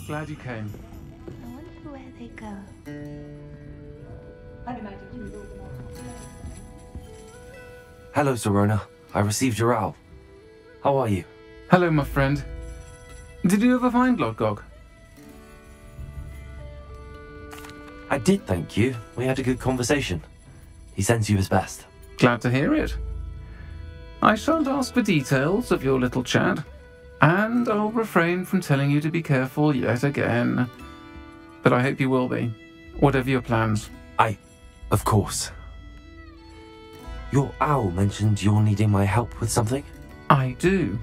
Glad you came. I wonder where they go. Hello, Sirona. I received your owl. How are you? Hello, my friend. Did you ever find Lodgog? I did, thank you. We had a good conversation. He sends you his best. Glad to hear it. I shan't ask for details of your little chat, and I'll refrain from telling you to be careful yet again. But I hope you will be, whatever your plans. Of course. Your owl mentioned you're needing my help with something? I do.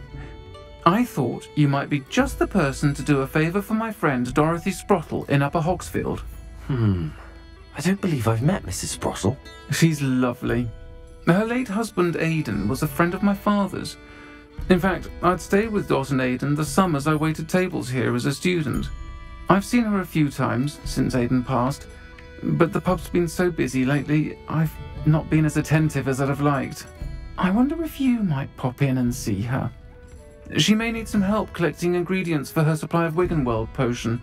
I thought you might be just the person to do a favour for my friend Dorothy Sprottle in Upper Hogsfield. I don't believe I've met Mrs. Sprottle. She's lovely. Her late husband Aidan was a friend of my father's. In fact, I'd stayed with Dot and Aidan the summers I waited tables here as a student. I've seen her a few times since Aidan passed, but the pub's been so busy lately, I've not been as attentive as I'd have liked. I wonder if you might pop in and see her. She may need some help collecting ingredients for her supply of Wiggenweld potion.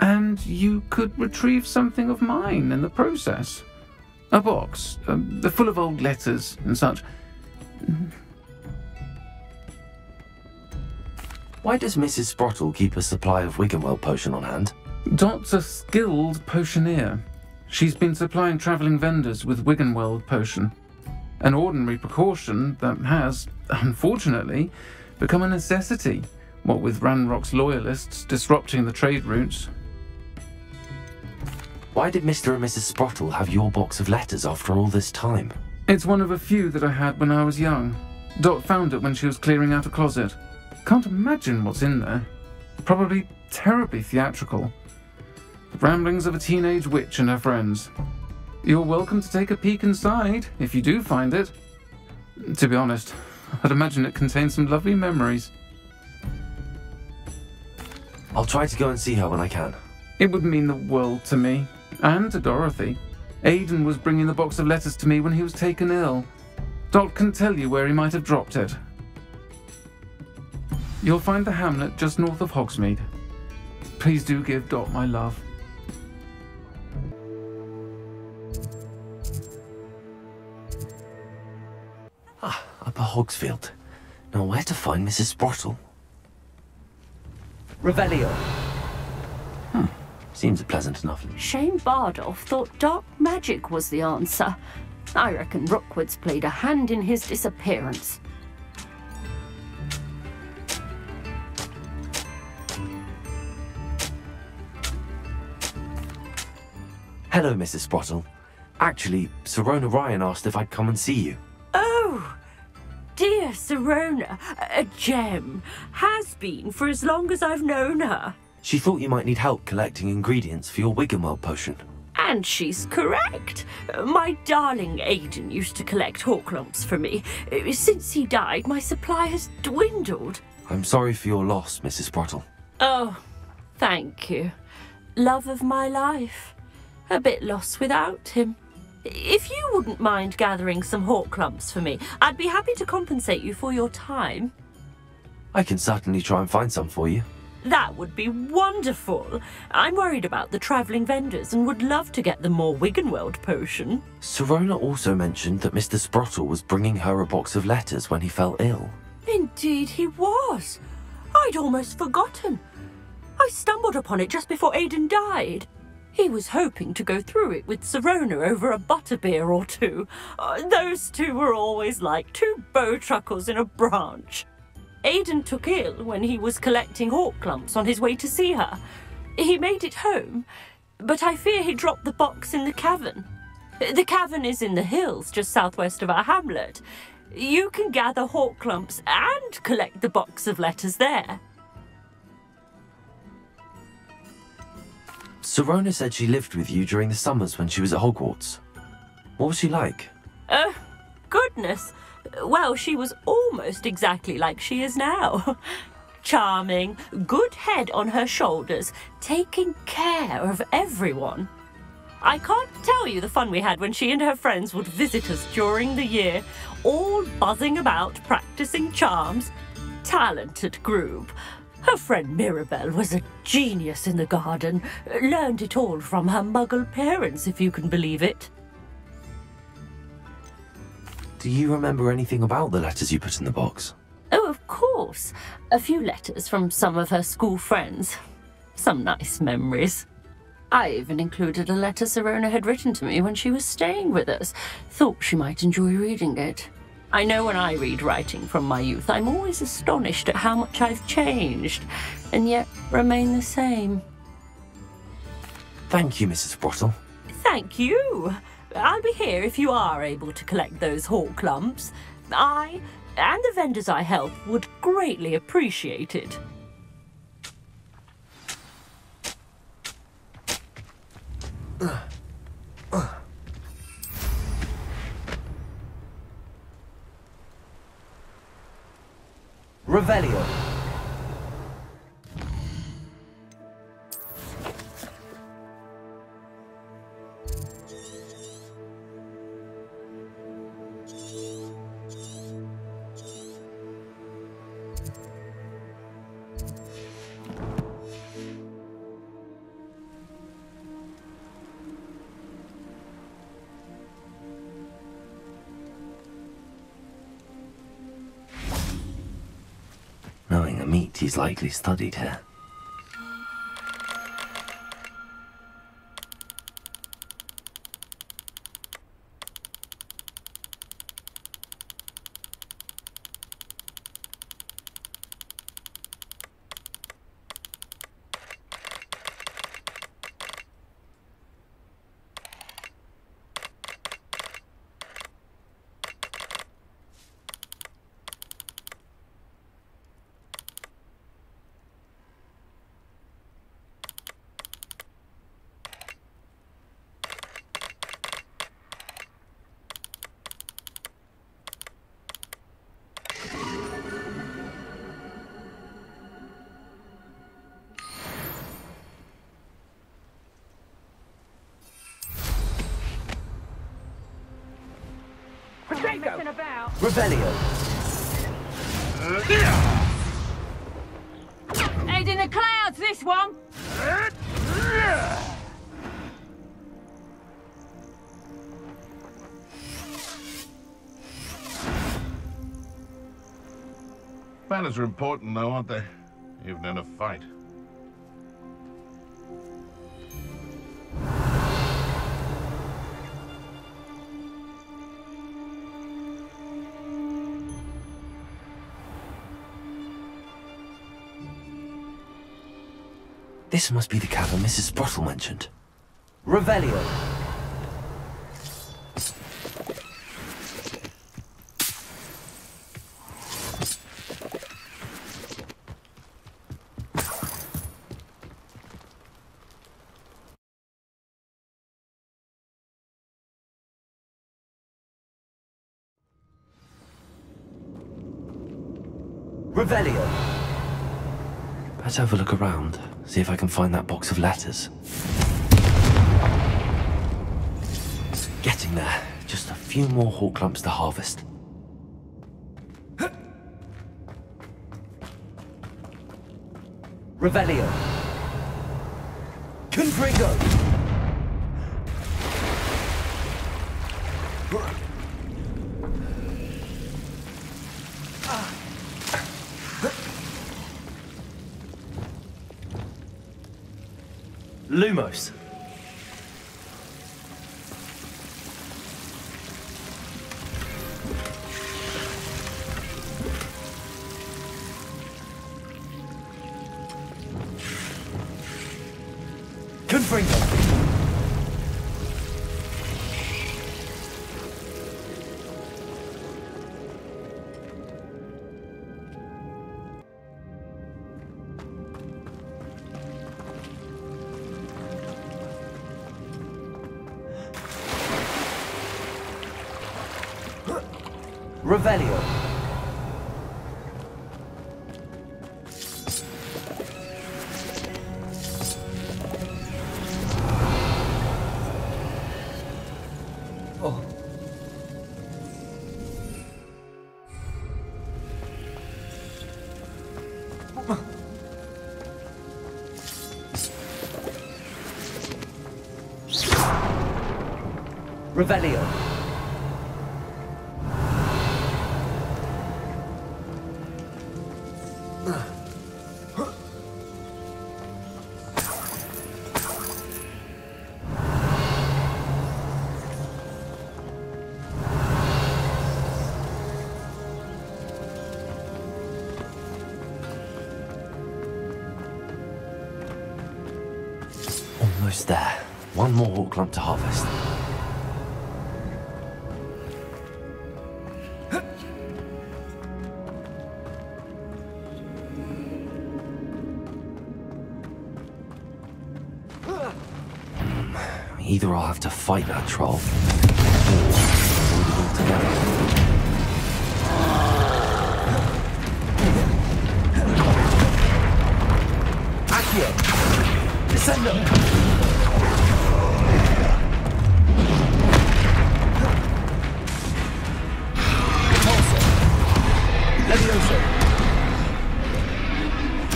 And you could retrieve something of mine in the process. A box, full of old letters and such. Why does Mrs. Sprottle keep a supply of Wiggenweld potion on hand? Dot's a skilled potioneer. She's been supplying travelling vendors with Wiggenweld potion. An ordinary precaution that has, unfortunately, become a necessity, what with Ranrock's loyalists disrupting the trade routes. Why did Mr. and Mrs. Sprottle have your box of letters after all this time? It's one of a few that I had when I was young. Dot found it when she was clearing out a closet. Can't imagine what's in there. Probably terribly theatrical. The ramblings of a teenage witch and her friends. You're welcome to take a peek inside, if you do find it. To be honest, I'd imagine it contains some lovely memories. I'll try to go and see her when I can. It would mean the world to me, and to Dorothy. Aidan was bringing the box of letters to me when he was taken ill. Dot can tell you where he might have dropped it. You'll find the hamlet just north of Hogsmeade. Please do give Dot my love. Upper Hogsfield. Now where to find Mrs. Sprottle? Revelio. Seems pleasant enough. Shane Bardolph thought dark magic was the answer. I reckon Rookwood's played a hand in his disappearance. Hello, Mrs. Sprottle. Actually, Sirona Ryan asked if I'd come and see you. Oh, dear Sirona, a gem. Has been for as long as I've known her. She thought you might need help collecting ingredients for your Wiggenweld potion. And she's correct. My darling Aidan used to collect Horklumps for me. Since he died, my supply has dwindled. I'm sorry for your loss, Mrs. Sprottle. Oh, thank you. Love of my life. A bit lost without him. If you wouldn't mind gathering some Horklumps for me, I'd be happy to compensate you for your time. I can certainly try and find some for you. That would be wonderful. I'm worried about the travelling vendors and would love to get them more Wiggenweld potion. Sirona also mentioned that Mr. Sprottle was bringing her a box of letters when he fell ill. Indeed he was. I'd almost forgotten. I stumbled upon it just before Aidan died. He was hoping to go through it with Sirona over a butterbeer or two. Those two were always like two bowtruckles in a branch. Aidan took ill when he was collecting Horklumps on his way to see her. He made it home, but I fear he dropped the box in the cavern. The cavern is in the hills just southwest of our hamlet. You can gather Horklumps and collect the box of letters there. Sirona said she lived with you during the summers when she was at Hogwarts. What was she like? Goodness. Well, she was almost exactly like she is now. Charming, good head on her shoulders, taking care of everyone. I can't tell you the fun we had when she and her friends would visit us during the year, all buzzing about, practicing charms. Talented group. Her friend Mirabelle was a genius in the garden. Learned it all from her muggle parents, if you can believe it. Do you remember anything about the letters you put in the box? Oh, of course. A few letters from some of her school friends. Some nice memories. I even included a letter Sirona had written to me when she was staying with us. Thought she might enjoy reading it. I know when I read writing from my youth, I'm always astonished at how much I've changed, and yet remain the same. Thank you, Mrs. Sprottle. Thank you. I'll be here if you are able to collect those hawk lumps. I, and the vendors I help, would greatly appreciate it. Revelio. Knowing a meat, he's likely studied here. Revelio. Head in the clouds, this one! Manners are important, though, aren't they? Even in a fight. This must be the cavern Mrs. Sprottle mentioned. Revelio. Revelio. Let's have a look around, see if I can find that box of letters. Getting there. Just a few more hawk lumps to harvest. Revelio. Confringo. Lumos. Confringo. Revelio. Revelio. Almost there. One more hawk lump to harvest. Either I'll have to fight that troll, or hold it all together. Accio. Descendo. Repulso. Levioso.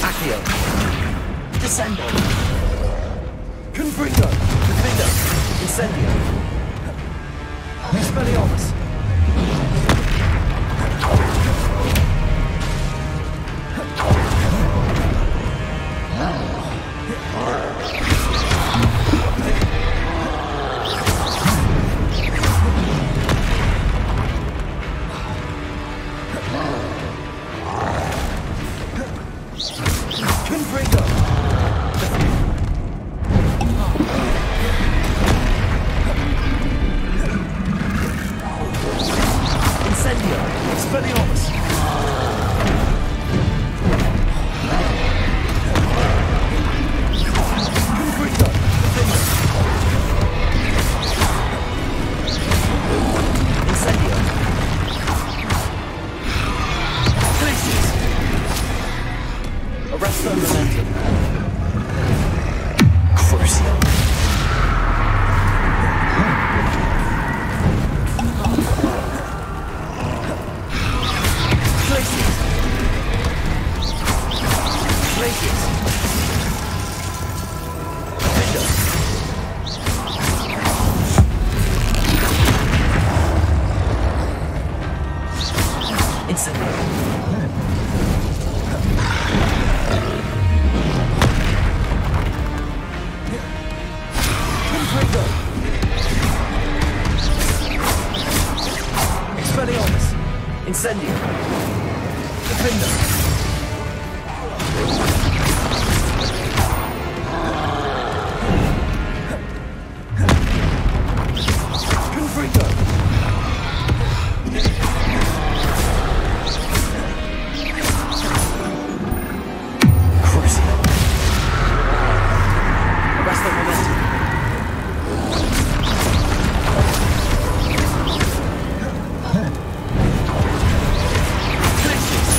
Accio. Descendo. Confringo. Defendo. Incendio. Expelliarmus. Confringo. Incendio. Expelliarmus. Confringo. Defendo. Incendio. Glacius. Arresto momentum. Crucial. Glacius. Glacius. Defendo. Incendio. Confringo. Expelliarmus. Incendio. Defendo. Confringo. Crucial. Arresto momentum. Glacius.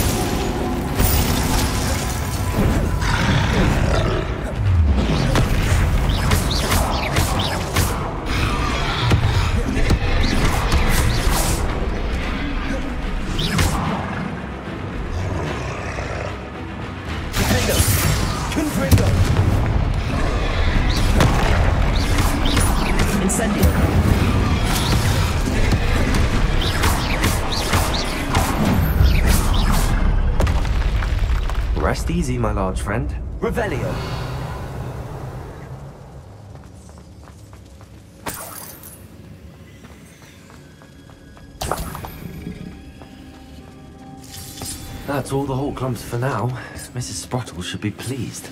Defendo. Confringo. Incendio. Rest easy, my large friend. Revelio. That's all the hawk lumps for now. Mrs. Sprottle should be pleased.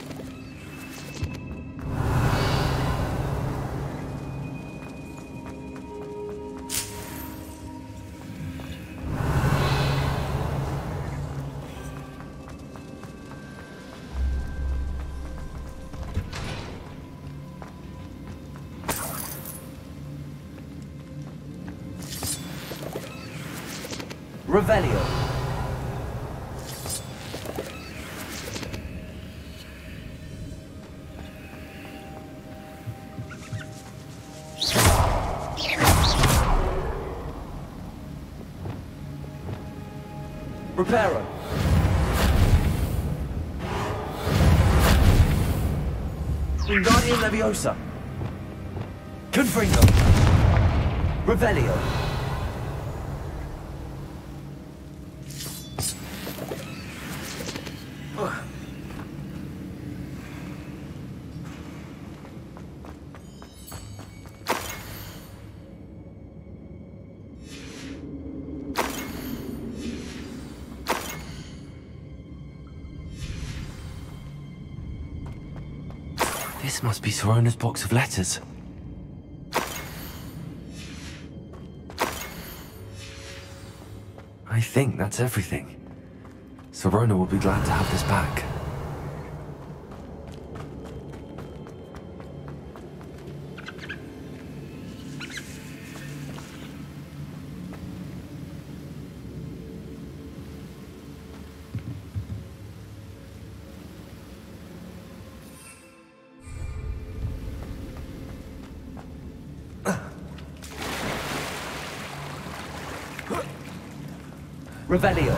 Revelio. Reparo. Wingardium Leviosa. Confringo. Revelio. This must be Sorona's box of letters. I think that's everything. Sorona will be glad to have this back. Revelio.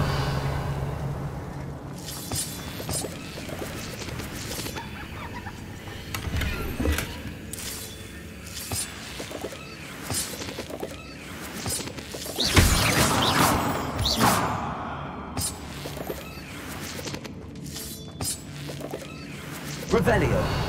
Revelio.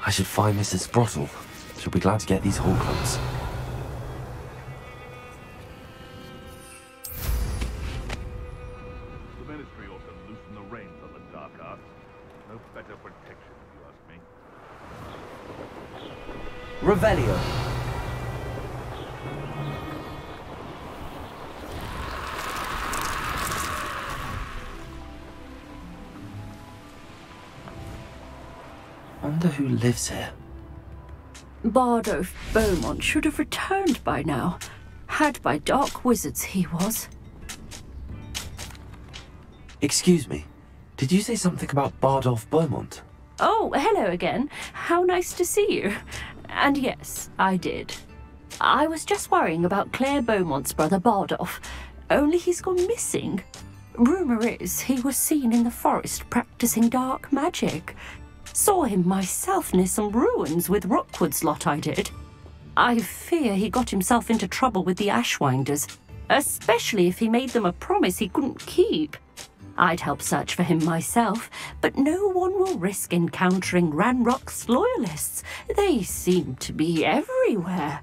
I should find Mrs. Sprottle. She'll be glad to get these Horcruxes. The Ministry ought to loosen the reins on the dark arts. No better protection, if you ask me. Revelio. Wonder who lives here. Bardolph Beaumont should have returned by now. Had by dark wizards, he was. Excuse me, did you say something about Bardolph Beaumont? Oh, hello again. How nice to see you. And yes, I did. I was just worrying about Claire Beaumont's brother Bardolph. Only he's gone missing. Rumour is he was seen in the forest practicing dark magic. Saw him myself near some ruins with Rookwood's lot, I did. I fear he got himself into trouble with the Ashwinders, especially if he made them a promise he couldn't keep. I'd help search for him myself, but no one will risk encountering Ranrock's loyalists. They seem to be everywhere.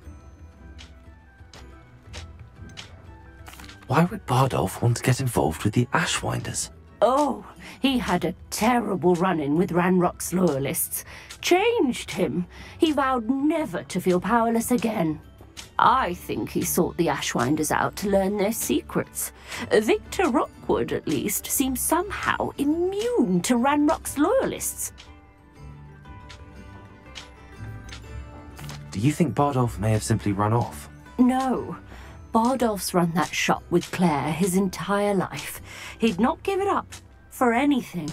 Why would Bardolph want to get involved with the Ashwinders? Oh, he had a terrible run-in with Ranrock's loyalists. Changed him. He vowed never to feel powerless again. I think he sought the Ashwinders out to learn their secrets. Victor Rookwood, at least, seems somehow immune to Ranrock's loyalists. Do you think Bardolph may have simply run off? No. Bardolph's run that shop with Claire his entire life. He'd not give it up for anything.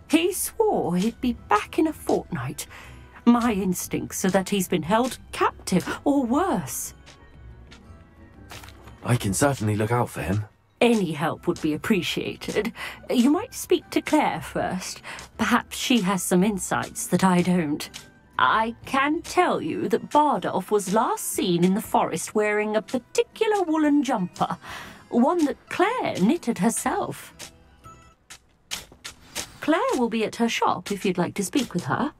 He swore he'd be back in a fortnight. My instincts are that he's been held captive, or worse. I can certainly look out for him. Any help would be appreciated. You might speak to Claire first. Perhaps she has some insights that I don't. I can tell you that Bardolph was last seen in the forest wearing a particular woolen jumper, one that Claire knitted herself. Claire will be at her shop if you'd like to speak with her.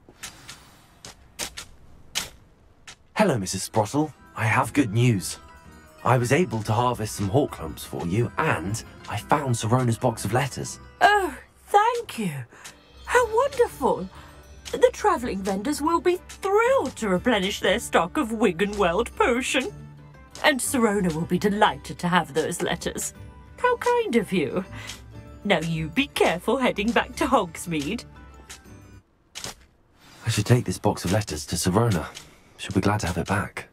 Hello, Mrs. Sprottle. I have good news. I was able to harvest some hawk clumps for you, and I found Sirona's box of letters. Oh, thank you. How wonderful. The travelling vendors will be thrilled to replenish their stock of Wiggenweld potion. And Sirona will be delighted to have those letters. How kind of you. Now you be careful heading back to Hogsmeade. I should take this box of letters to Sirona. She'll be glad to have it back.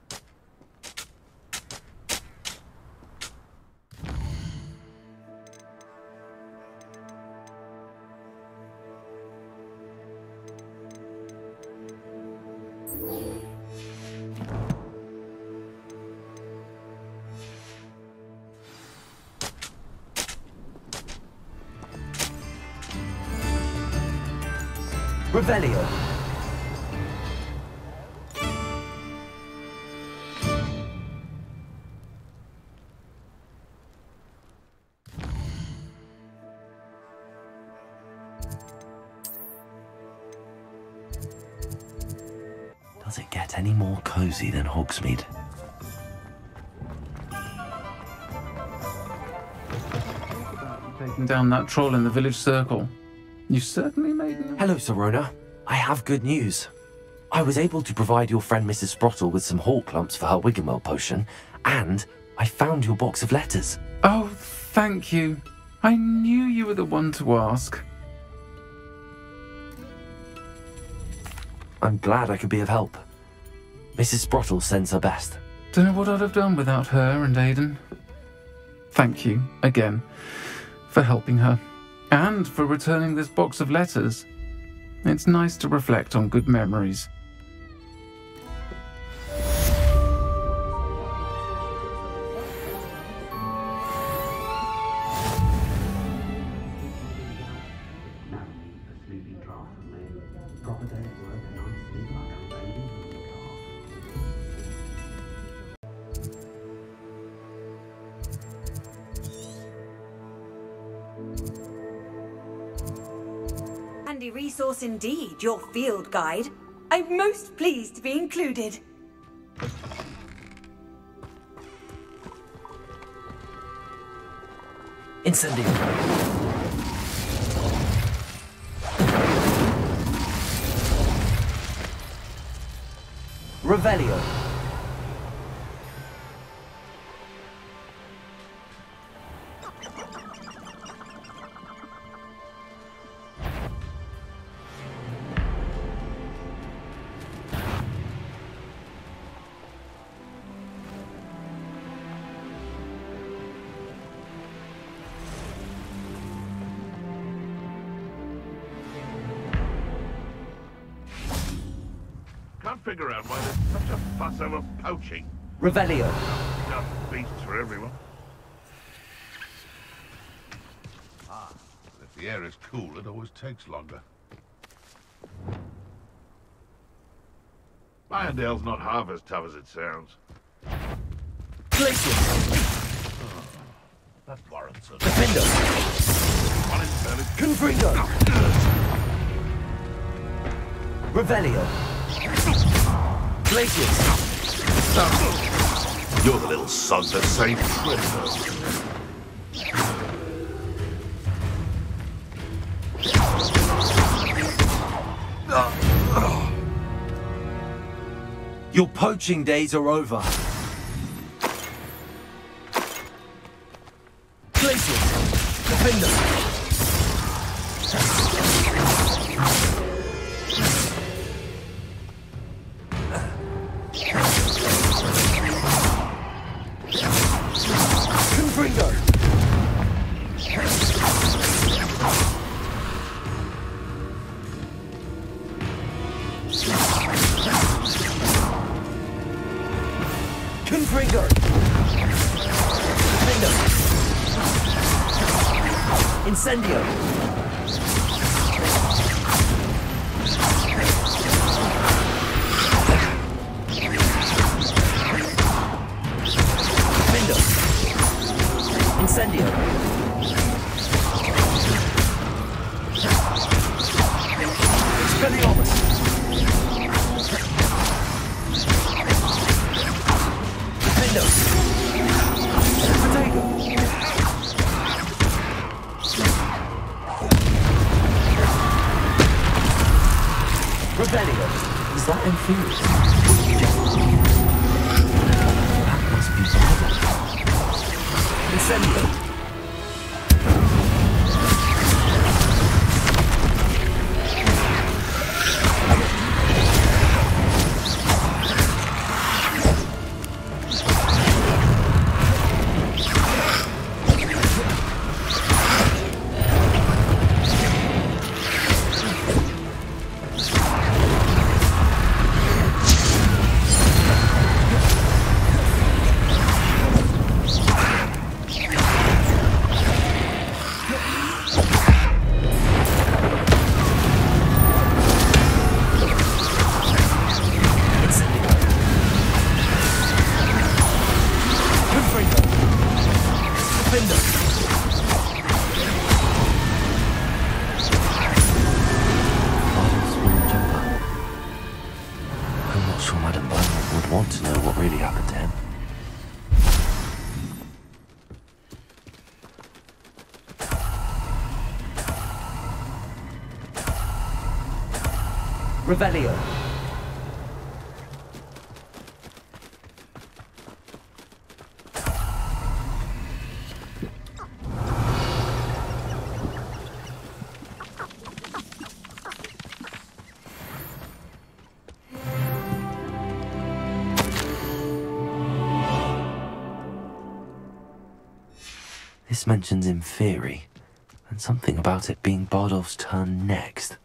Revelio. Does it get any more cozy than Hogsmeade? Taking down that troll in the village circle. You certainly made me... Hello, Sirona. I have good news. I was able to provide your friend Mrs. Sprottle with some hawk clumps for her Wiggenweld potion, and I found your box of letters. Oh, thank you. I knew you were the one to ask. I'm glad I could be of help. Mrs. Sprottle sends her best. Don't know what I'd have done without her and Aidan. Thank you, again, for helping her, and for returning this box of letters. It's nice to reflect on good memories. Handy resource indeed, your field guide. I'm most pleased to be included. Incendio. Revelio. Can't figure out why there's such a fuss over poaching. Revelio. Enough beasts for everyone. Ah, but if the air is cool, it always takes longer. Irondale's not half as tough as it sounds. Glacier. Oh, that warrants it. Defender. One instead. Confringo. Revelio. Glaciers. You're the little sod that saved Twitter. Your poaching days are over. Glaciers. Defender. Confringo. Confringo. Defender. Incendio. Defender. Incendio. Expelliarmus. Revelio. Is that inferior? That must be Bardoff. Incendio. Revelio. This mentions Inferi, and something about it being Bardoff's turn next.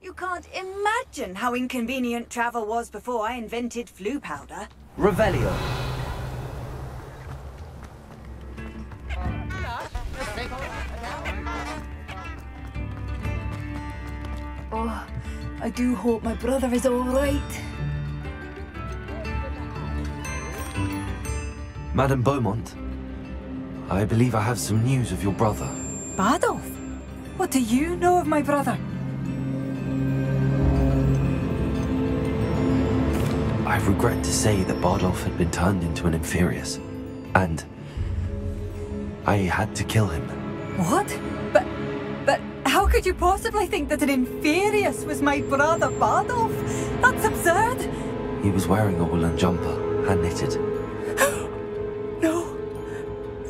You can't imagine how inconvenient travel was before I invented flu powder. Revelio. Oh, I do hope my brother is all right. Madame Beaumont, I believe I have some news of your brother. Bardoff? What do you know of my brother? I regret to say that Bardoff had been turned into an Inferius, and I had to kill him. What? But how could you possibly think that an Inferius was my brother Bardoff? That's absurd! He was wearing a woolen jumper, hand-knitted.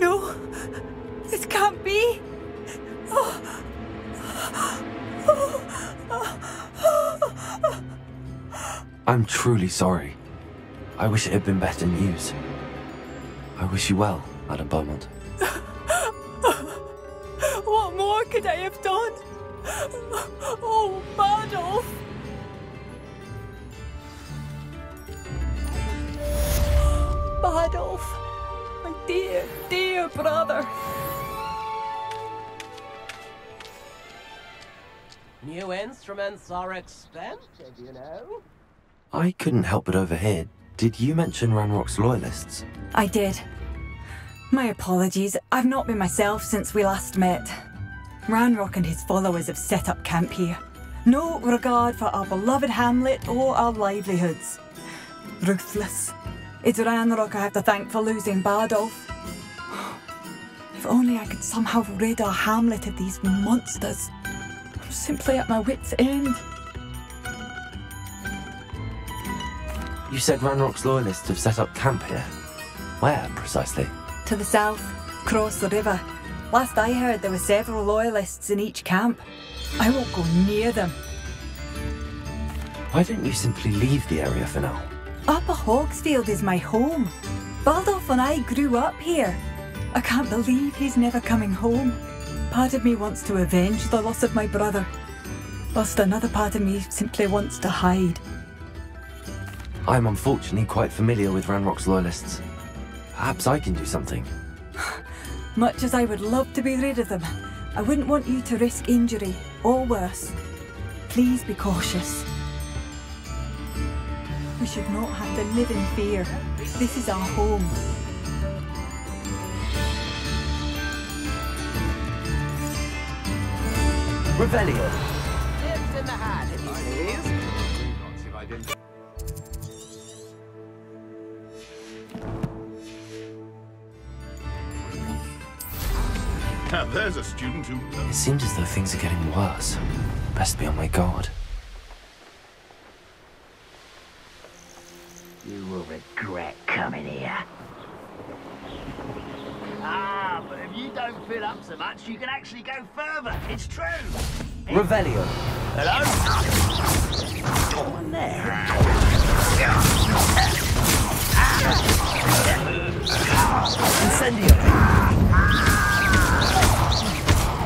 No, this can't be. I'm truly sorry. I wish it had been better news. I wish you well, Madame Beaumont. What more could I have done? Oh, Bardoff! Bardoff, my dear, dear brother. New instruments are expensive, you know. I couldn't help but overhear. Did you mention Ranrock's loyalists? I did. My apologies. I've not been myself since we last met. Ranrock and his followers have set up camp here. No regard for our beloved hamlet or our livelihoods. Ruthless. It's Ranrock I have to thank for losing Bardoff. If only I could somehow rid our hamlet of these monsters. I'm simply at my wit's end. You said Ranrock's loyalists have set up camp here. Where, precisely? To the south, across the river. Last I heard, there were several loyalists in each camp. I won't go near them. Why don't you simply leave the area for now? Upper Hogsfield is my home. Bardoff and I grew up here. I can't believe he's never coming home. Part of me wants to avenge the loss of my brother, whilst another part of me simply wants to hide. I'm unfortunately quite familiar with Ranrock's loyalists. Perhaps I can do something. Much as I would love to be rid of them, I wouldn't want you to risk injury, or worse. Please be cautious. We should not have to live in fear. This is our home. Revelio. Tips in the hat, if you please. Now there's a student who... It seems as though things are getting worse. Best be on my guard. You will regret coming here. Ah, but if you don't fill up so much, you can actually go further. It's true. Revelio. Hello? Go on there. Incendio.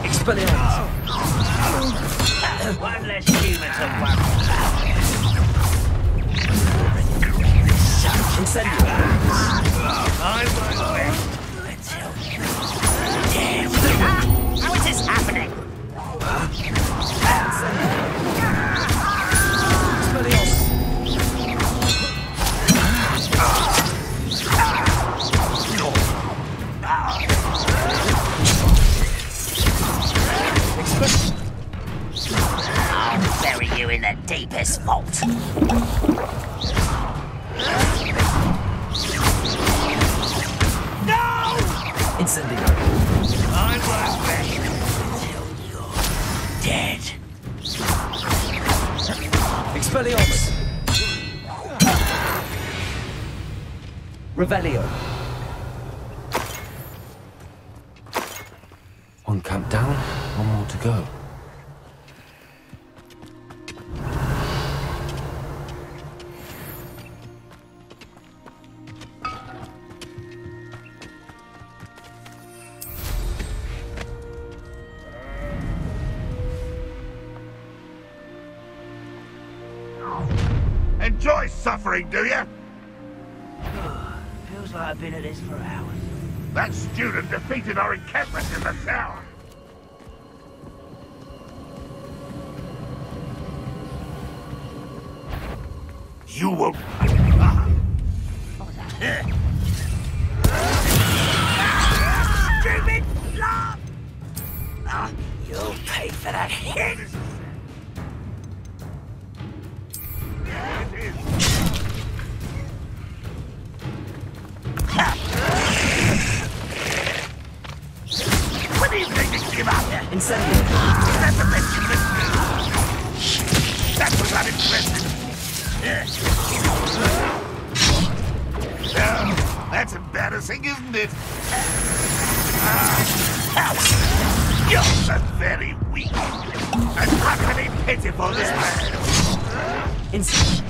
Expelliarmus. One less human to worry about. Incendio. I won't wait until you... Damn. How is this happening? I'll bury you in the deepest vault. No! Incendio. I won't wait until you're dead. Expelliarmus. Revelio. One camp down, one more to go. Enjoy suffering, do you? Feels like I've been at this for hours. That student defeated our encampment in the tower. You won't... Stupid laugh! You'll pay for that hit! When do you think you give up? Incendio. That's the best you can do. That was unimpressive. Oh, that's embarrassing, isn't it? You're so very weak. And utterly pitiful, this man. Incendio.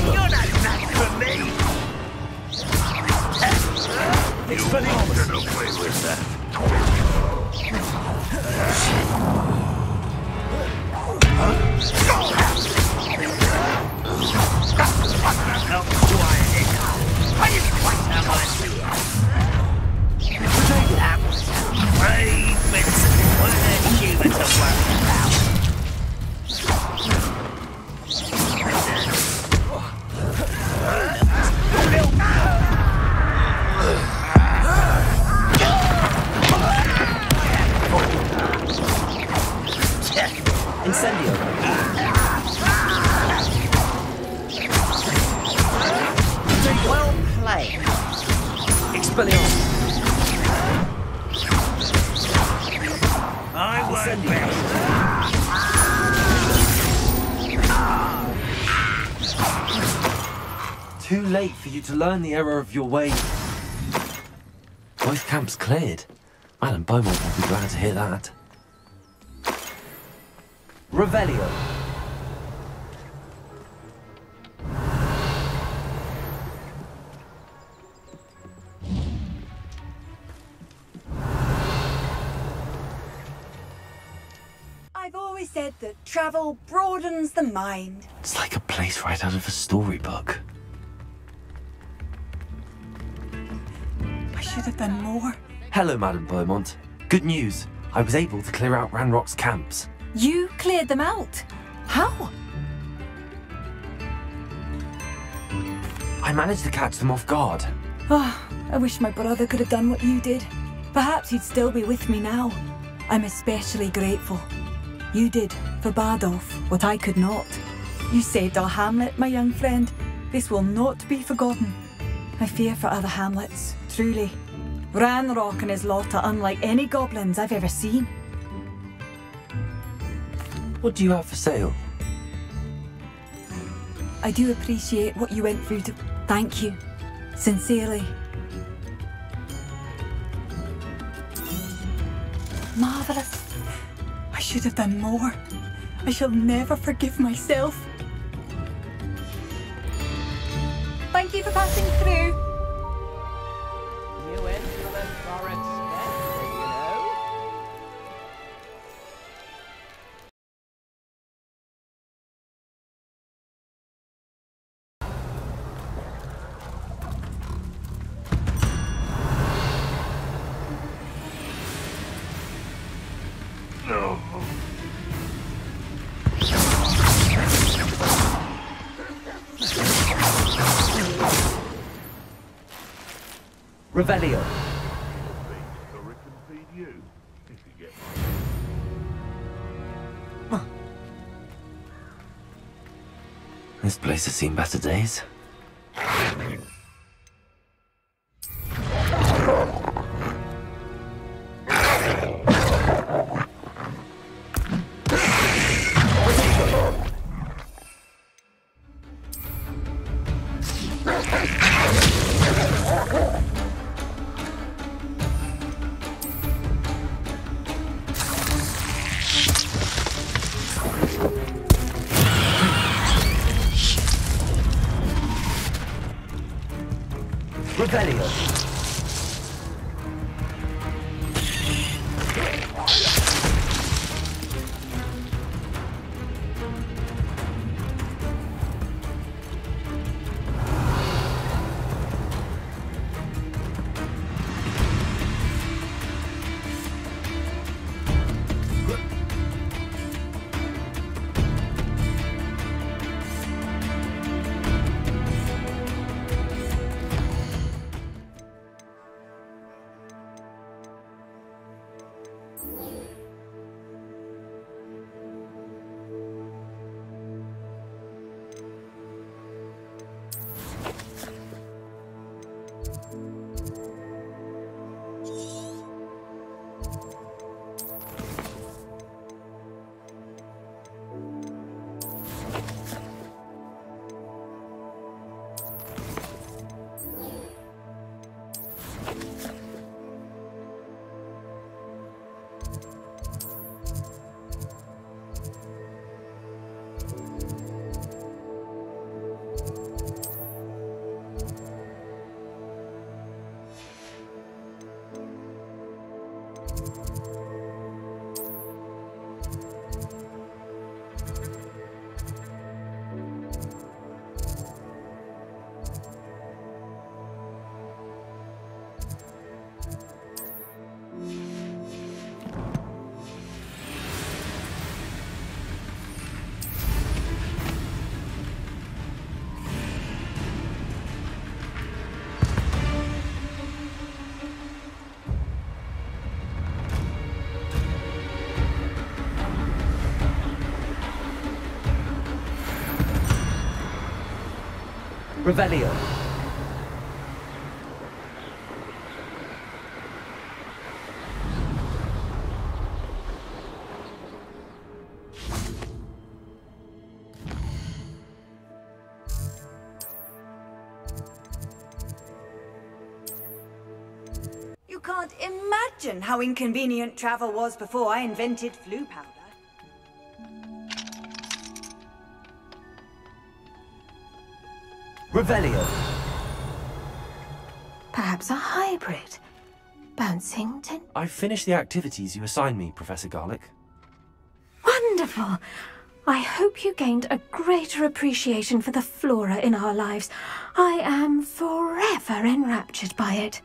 You're not enough for me! You shouldn't play with that. Help quiet it. I didn't quite have my idea. That was a brave medicine. What an human to worry about. Incendio. Well played. Expelliarmus. I won't wait. Too late for you to learn the error of your ways. Both camps cleared. Madam Beaumont will be glad to hear that. Revelio. I've always said that travel broadens the mind. It's like a place right out of a storybook. I should have done more. Hello, Madam Beaumont. Good news. I was able to clear out Ranrock's camps. You cleared them out? How? I managed to catch them off guard. Oh, I wish my brother could have done what you did. Perhaps he'd still be with me now. I'm especially grateful. You did, for Bardolph, what I could not. You saved our hamlet, my young friend. This will not be forgotten. I fear for other hamlets, truly. Ranrock and his lot are unlike any goblins I've ever seen. What do you have for sale? I do appreciate what you went through to... Thank you. Sincerely. Marvellous. I should have done more. I shall never forgive myself. Thank you for passing through. New instruments are expensive, you know. No. Revelio. Or it can feed you, if you get This place has seen better days. Revelio. Revelio. You can't imagine how inconvenient travel was before I invented flu powder. Revelio. Perhaps a hybrid. Bouncing tin. I've finished the activities you assigned me, Professor Garlick. Wonderful! I hope you gained a greater appreciation for the flora in our lives. I am forever enraptured by it.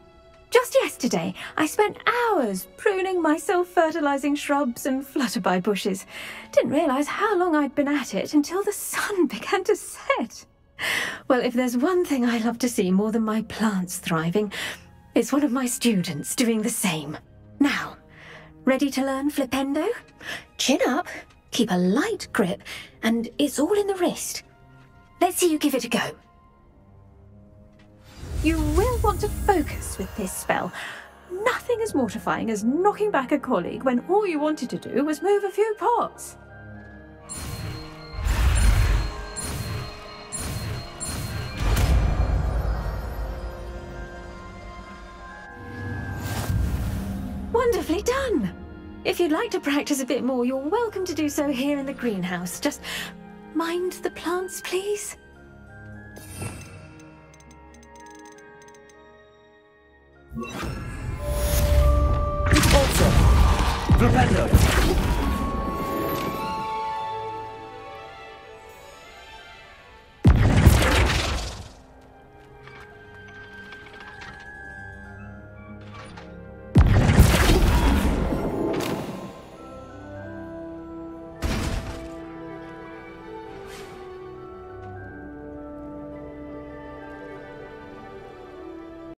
Just yesterday, I spent hours pruning my self-fertilizing shrubs and flutterby bushes. Didn't realize how long I'd been at it until the sun began to set. Well, if there's one thing I love to see more than my plants thriving, it's one of my students doing the same. Now, ready to learn Flipendo? Chin up, keep a light grip, and it's all in the wrist. Let's see you give it a go. You will want to focus with this spell. Nothing as mortifying as knocking back a colleague when all you wanted to do was move a few pots. Wonderfully done! If you'd like to practice a bit more, you're welcome to do so here in the greenhouse. Just mind the plants, please. Also, Flipendo.